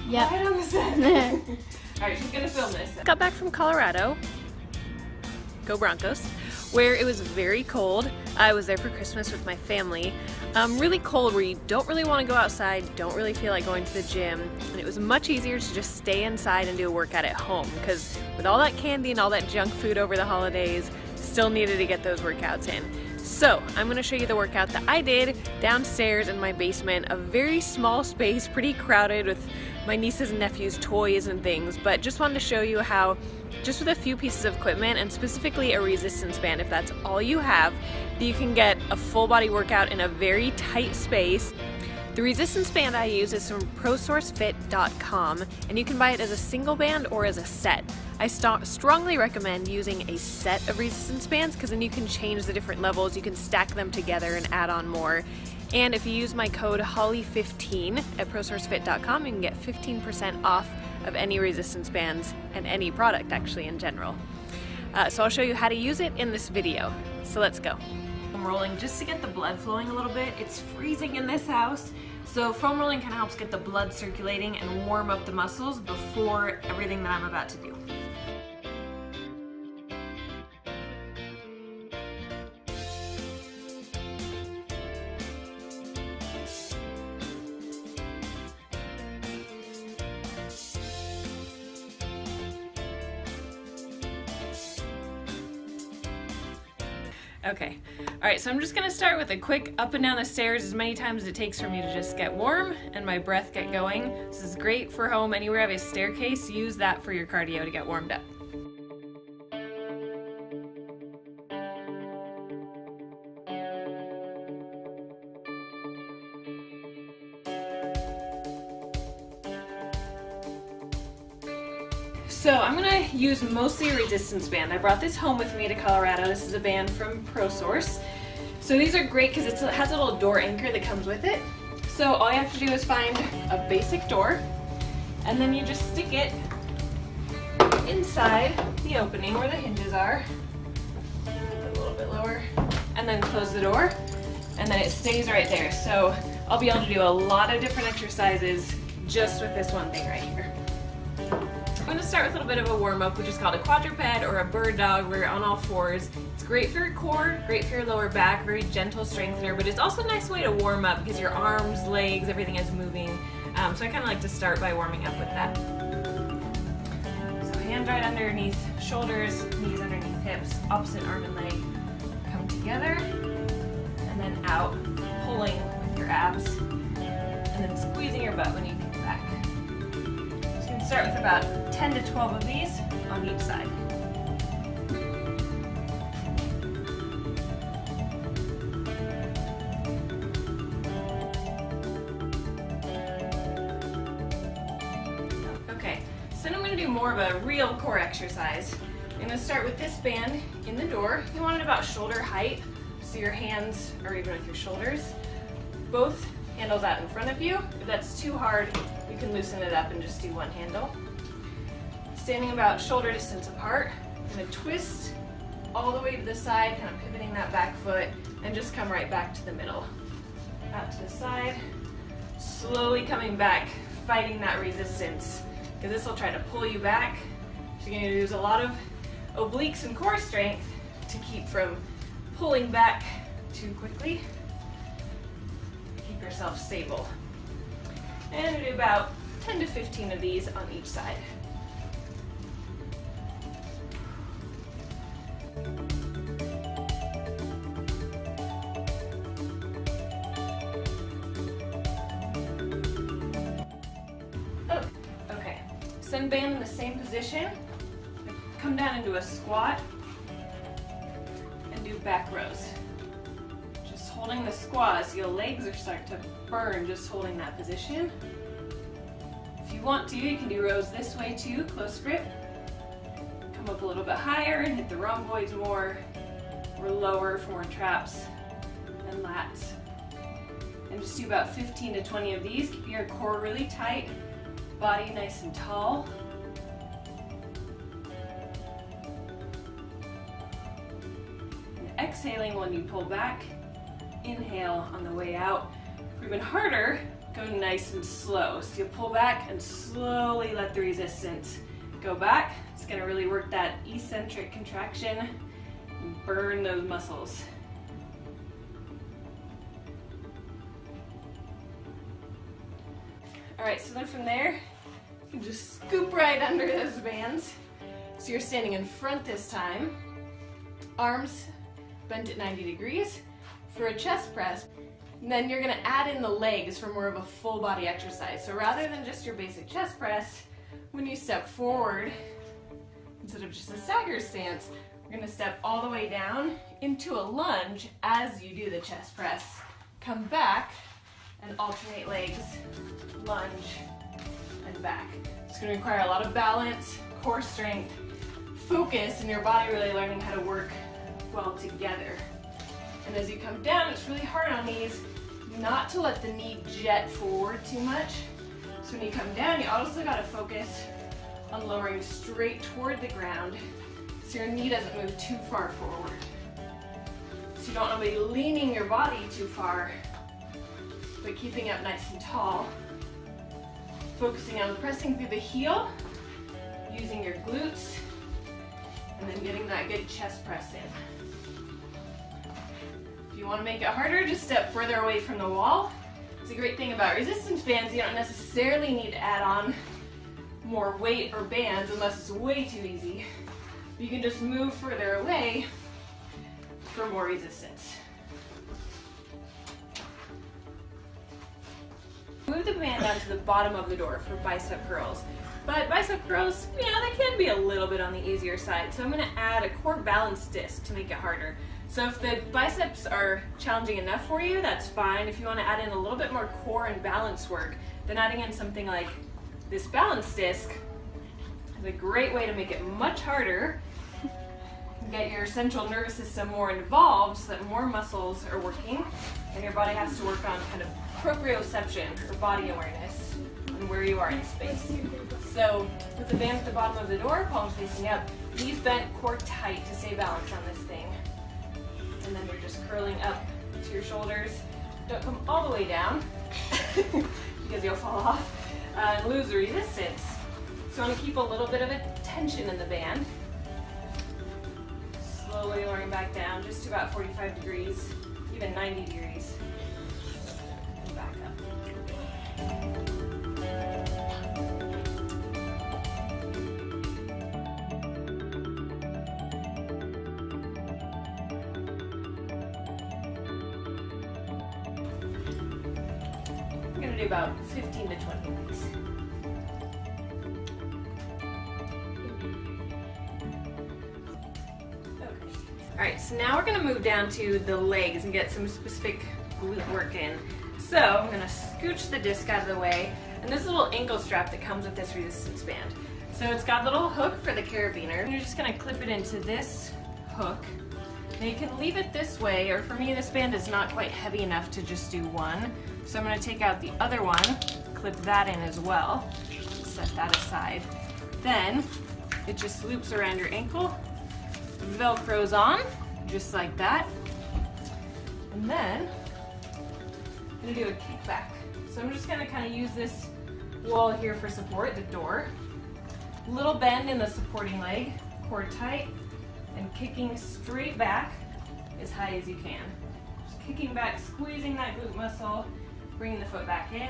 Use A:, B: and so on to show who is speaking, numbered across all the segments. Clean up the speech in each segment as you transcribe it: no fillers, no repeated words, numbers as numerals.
A: Yep.
B: Right on the set. Alright, she's gonna film this. Got back from Colorado. Go Broncos. Where it was very cold. I was there for Christmas with my family. Really cold where you don't really want to go outside, don't really feel like going to the gym, and it was much easier to just stay inside and do a workout at home because with all that candy and all that junk food over the holidays, still needed to get those workouts in. So I'm going to show you the workout that I did downstairs in my basement, a very small space, pretty crowded with my nieces and nephews' toys and things, but just wanted to show you how just with a few pieces of equipment and specifically a resistance band, if that's all you have, you can get a full body workout in a very tight space. The resistance band I use is from ProSourceFit.com, and you can buy it as a single band or as a set. I strongly recommend using a set of resistance bands because then you can change the different levels, you can stack them together and add on more. And if you use my code HOLLY15 at ProSourceFit.com, you can get 15% off of any resistance bands and any product actually in general. So I'll show you how to use it in this video. So let's go. I'm rolling just to get the blood flowing a little bit. It's freezing in this house. So foam rolling kind of helps get the blood circulating and warm up the muscles before everything that I'm about to do. Okay, alright, so I'm just going to start with a quick up and down the stairs as many times as it takes for me to just get warm and my breath get going. This is great for home. Anywhere you have a staircase, use that for your cardio to get warmed up. So I'm going to use mostly a resistance band. I brought this home with me to Colorado. This is a band from ProSource. So these are great because it has a little door anchor that comes with it. So all you have to do is find a basic door and then you just stick it inside the opening where the hinges are. A little bit lower. And then close the door and then it stays right there. So I'll be able to do a lot of different exercises just with this one thing right here. I'm going to start with a little bit of a warm-up, which is called a quadruped or a bird dog, where you're on all fours. It's great for your core, great for your lower back, very gentle strengthener, but it's also a nice way to warm up because your arms, legs, everything is moving. So I kind of like to start by warming up with that. So hands right underneath shoulders, knees underneath hips, opposite arm and leg come together, and then out, pulling with your abs, and then squeezing your butt when you kick back. Start with about 10 to 12 of these on each side. Okay, so then I'm going to do more of a real core exercise. I'm going to start with this band in the door. You want it about shoulder height, so your hands are even with your shoulders. Both handles out in front of you. If that's too hard, you can loosen it up and just do one handle. Standing about shoulder distance apart, I'm going to twist all the way to the side, kind of pivoting that back foot, and just come right back to the middle. Out to the side, slowly coming back, fighting that resistance, because this will try to pull you back. So you're going to use a lot of obliques and core strength to keep from pulling back too quickly. Keep yourself stable. And we do about 10 to 15 of these on each side. Oh, okay. Send band in the same position. Come down into a squat and do back rows. Holding the squat so your legs are starting to burn just holding that position. If you want to, you can do rows this way too, close grip. Come up a little bit higher and hit the rhomboids more, or lower for more traps and lats. And just do about 15 to 20 of these. Keep your core really tight, body nice and tall. And exhaling when you pull back. Inhale on the way out. For even harder, go nice and slow. So you pull back and slowly let the resistance go back. It's gonna really work that eccentric contraction and burn those muscles. All right, so then from there, you can just scoop right under those bands. So you're standing in front this time, arms bent at 90 degrees for a chest press. And then you're gonna add in the legs for more of a full body exercise. So rather than just your basic chest press, when you step forward, instead of just a stagger stance, we're gonna step all the way down into a lunge as you do the chest press. Come back and alternate legs, lunge and back. It's gonna require a lot of balance, core strength, focus, and your body really learning how to work well together. And as you come down, it's really hard on these not to let the knee jet forward too much. So when you come down, you also gotta focus on lowering straight toward the ground so your knee doesn't move too far forward. So you don't want to be leaning your body too far, but keeping up nice and tall. Focusing on pressing through the heel, using your glutes, and then getting that good chest press in. If you want to make it harder, just step further away from the wall. It's a great thing about resistance bands, you don't necessarily need to add on more weight or bands unless it's way too easy. You can just move further away for more resistance. Move the band down to the bottom of the door for bicep curls. But bicep curls, they can be a little bit on the easier side. So I'm gonna add a core balance disc to make it harder. So if the biceps are challenging enough for you, that's fine. If you wanna add in a little bit more core and balance work, then adding in something like this balance disc is a great way to make it much harder, get your central nervous system more involved so that more muscles are working, and your body has to work on kind of proprioception or body awareness and where you are in space. So with the band at the bottom of the door, palms facing up, knees bent, core tight to stay balanced on this thing. And then you're just curling up to your shoulders. Don't come all the way down because you'll fall off and lose the resistance. So you want to keep a little bit of a tension in the band. Slowly lowering back down just to about 45 degrees, even 90 degrees. And back up. I'm going to do about 15 to 20 of these. Alright, so now we're going to move down to the legs and get some specific glute work in. So I'm going to scooch the disc out of the way, and this little ankle strap that comes with this resistance band. So it's got a little hook for the carabiner, and you're just going to clip it into this hook. Now you can leave it this way, or for me this band is not quite heavy enough to just do one. So I'm going to take out the other one, clip that in as well, set that aside. Then it just loops around your ankle, Velcros on, just like that. And then I'm going to do a kickback. So I'm just going to kind of use this wall here for support, the door. Little bend in the supporting leg, core tight, and kicking straight back as high as you can. Just kicking back, squeezing that glute muscle, bringing the foot back in.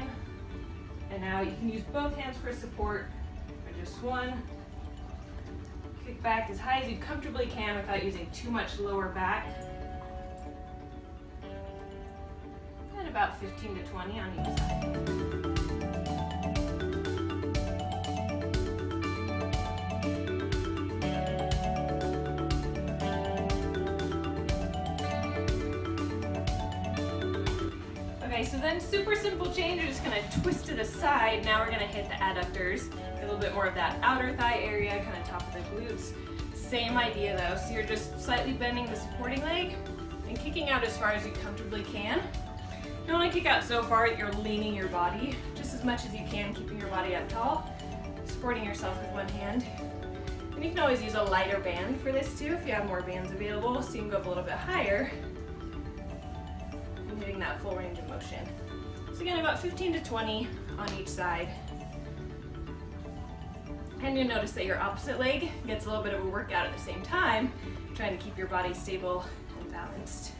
B: And now you can use both hands for support, or just one. Kick back as high as you comfortably can without using too much lower back. And about 15 to 20 on each side. Okay, so then super simple change, you're just going to twist it aside. Now we're going to hit the adductors. A little bit more of that outer thigh area, kind of top of the glutes. Same idea though, so you're just slightly bending the supporting leg and kicking out as far as you comfortably can. You don't want to kick out so far that you're leaning your body just as much as you can, keeping your body up tall, supporting yourself with one hand. And you can always use a lighter band for this too if you have more bands available, so you can go up a little bit higher and hitting that full range of motion. So again, about 15 to 20 on each side. And you'll notice that your opposite leg gets a little bit of a workout at the same time, trying to keep your body stable and balanced.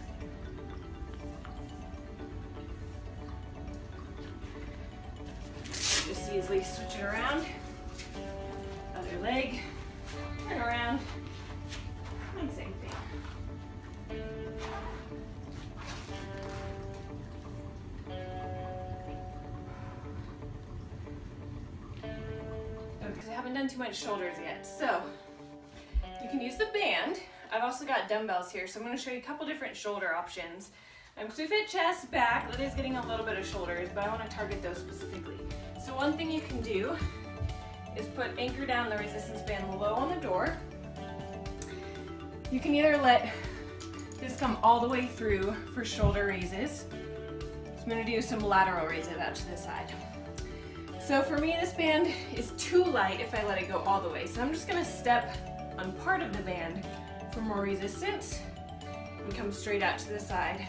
B: Just easily switch it around. Other leg, turn around, and same thing. Because I haven't done too much shoulders yet. So you can use the band. I've also got dumbbells here, so I'm going to show you a couple different shoulder options. So we've hit chest, back, that is getting a little bit of shoulders, but I want to target those specifically. So one thing you can do is anchor down the resistance band low on the door. You can either let this come all the way through for shoulder raises. So I'm going to do some lateral raises out to the side. So for me, this band is too light if I let it go all the way. So I'm just going to step on part of the band for more resistance and come straight out to the side.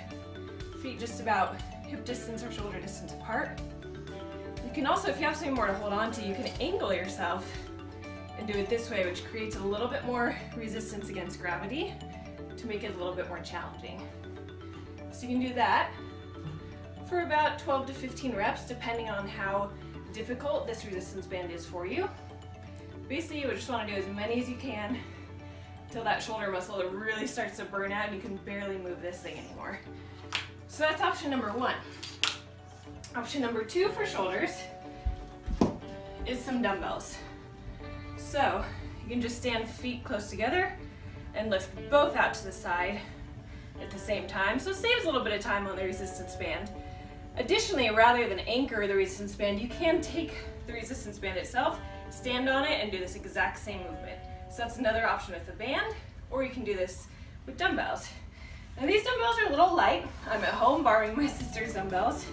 B: Feet just about hip distance or shoulder distance apart. You can also, if you have something more to hold on to, you can angle yourself and do it this way, which creates a little bit more resistance against gravity to make it a little bit more challenging. So you can do that for about 12 to 15 reps, depending on how difficult this resistance band is for you. Basically, you just want to do as many as you can until that shoulder muscle really starts to burn out and you can barely move this thing anymore. So that's option number one. Option number two for shoulders is some dumbbells. So you can just stand feet close together and lift both out to the side at the same time. So it saves a little bit of time on the resistance band. Additionally, rather than anchor the resistance band, you can take the resistance band itself, stand on it, and do this exact same movement. So that's another option with the band, or you can do this with dumbbells. Now these dumbbells are a little light. I'm at home borrowing my sister's dumbbells.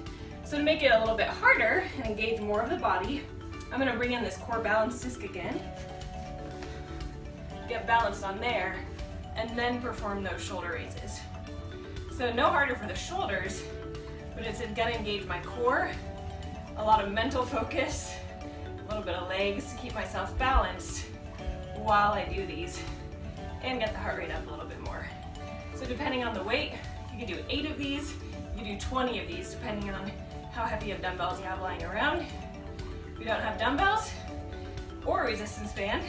B: So to make it a little bit harder and engage more of the body, I'm going to bring in this core balance disc again, get balanced on there, and then perform those shoulder raises. So no harder for the shoulders, but it's going to engage my core, a lot of mental focus, a little bit of legs to keep myself balanced while I do these, and get the heart rate up a little bit more. So depending on the weight, you can do 8 of these, you can do 20 of these, depending on how heavy of dumbbells you have lying around. If you don't have dumbbells or a resistance band,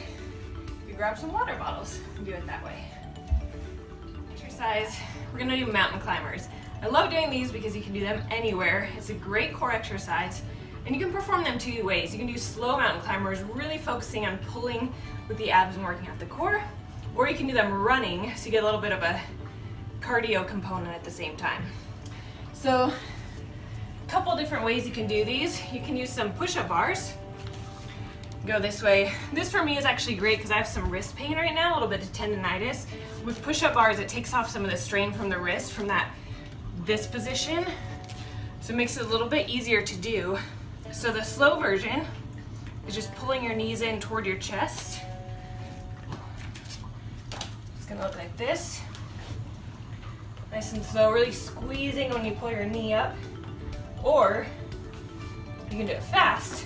B: you grab some water bottles and do it that way. Exercise, we're gonna do mountain climbers. I love doing these because you can do them anywhere. It's a great core exercise, and you can perform them 2 ways. You can do slow mountain climbers, really focusing on pulling with the abs and working out the core, or you can do them running, so you get a little bit of a cardio component at the same time. So a couple different ways you can do these. You can use some push-up bars. Go this way. This for me is actually great because I have some wrist pain right now, a little bit of tendonitis. With push-up bars, it takes off some of the strain from the wrist from this position, so it makes it a little bit easier to do. So the slow version is just pulling your knees in toward your chest. It's gonna look like this. Nice and slow, really squeezing when you pull your knee up. Or you can do it fast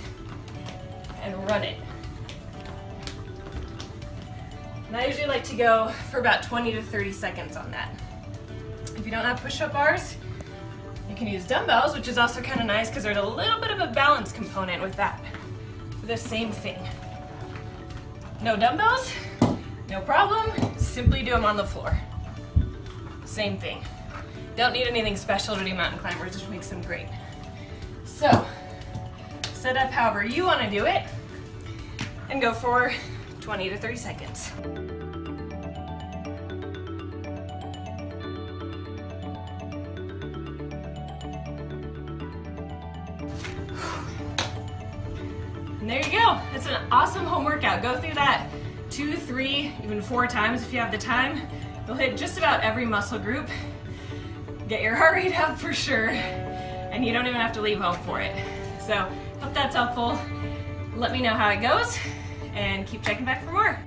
B: and run it. And I usually like to go for about 20 to 30 seconds on that. If you don't have push-up bars, you can use dumbbells, which is also kind of nice because there's a little bit of a balance component with that. For the same thing. No dumbbells, no problem, simply do them on the floor. Same thing. Don't need anything special to do mountain climbers, which makes them great. So, set up however you want to do it, and go for 20 to 30 seconds. And there you go. It's an awesome home workout. Go through that 2, 3, even 4 times if you have the time. You'll hit just about every muscle group. Get your heart rate up for sure, and you don't even have to leave home for it. So, hope that's helpful. Let me know how it goes, and keep checking back for more.